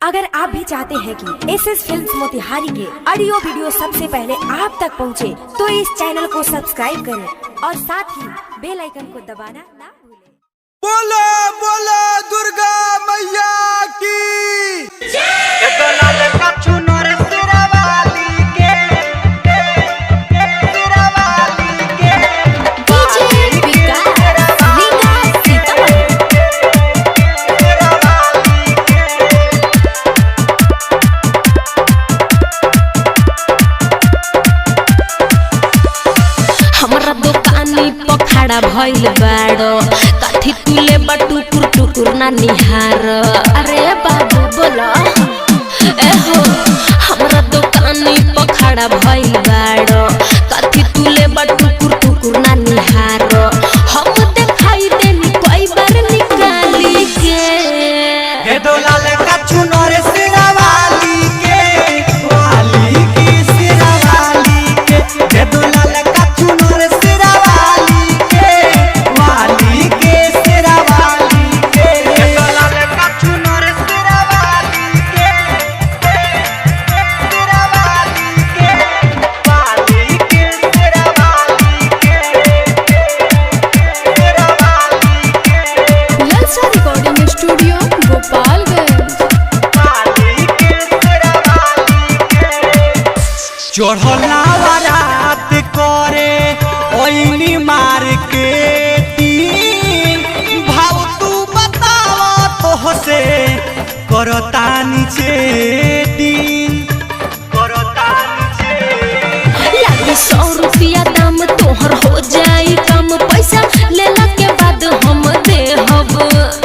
अगर आप भी चाहते हैं कि एसएस फिल्म्स मोतिहारी के ऑडियो वीडियो सबसे पहले आप तक पहुंचे, तो इस चैनल को सब्सक्राइब करें और साथ ही बेल आइकन को दबाना ना भूलें। बोलो बोलो दुर्गा मैया की खड़ा भइल बाड़ो कथी तुले बटुकुर टुकुर ना निहार। अरे बाबू बोला ए हो हमरा दुकानी पर खड़ा भइल बाड़ो कथी तुले बटुकुर टुकुर ना निहार। हम देखाई देनी कई बार निकाली के हे दोलाल का चुनर सिरावाली के वाली की सिरावाली के हे दोलाल का चुनर चढ़ला बारात करे ओइनी मार के तीन भाव तू बताओ तो से करता नीचे दिन करता नीचे लागी 100 रुपया दाम तोहर हो जाई कम पैसा लेला के बाद हम देहब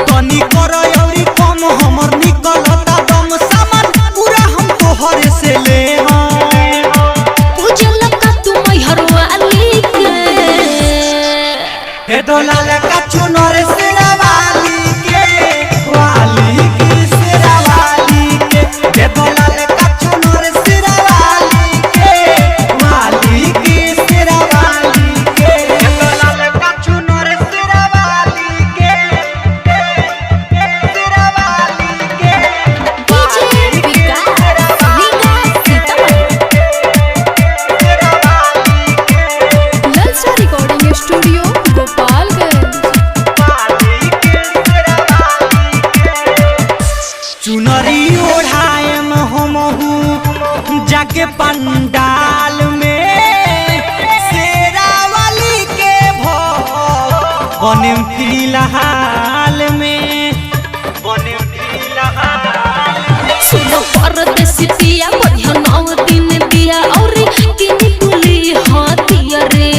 तनी कर औरी कम हमर निकलता दम सामान पूरा हम तोहर से ले हे दोलाल का चुनर सिरावाली के वाली की सिरावाली के हे दोलाल का चुनर सिरावाली के वाली की सिरावाली के हे दोलाल का चुनर सिरावाली के सिरावाली के डीजे विकास ललचा रिकॉर्डिंग स्टूडियो चुनरी ओढ़ाएम हमहू जाके पंडाल में शेरावाली के बनेम फिलहाल में बनेम फिलहाल सुनो परदेसी पिया बढ़िया 9 दिन दिया और किनी कुली हाथिया रे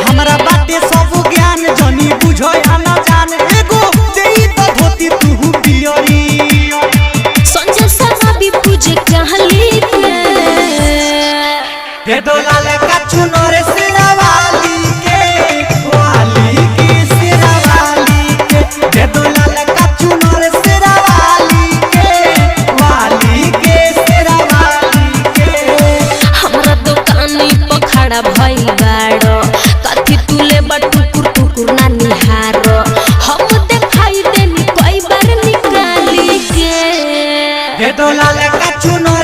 हमरा बाते सब ज्ञान जनी बुझो आना जान एगो देई तो धोती तू पियरी पूजे कहली के हे दोलाल का चुनर सिरावाली के वाली की सिरावाली के हे दोलाल का चुनर सिरावाली के वाली के सिरावाली के हमरा दुकानी पर खड़ा भइल बाड़ो कथी तुले बटुकुर टुकुर ना निहार। हम देखाई देनी कई बार निकाली के हे दोलाल का चुनर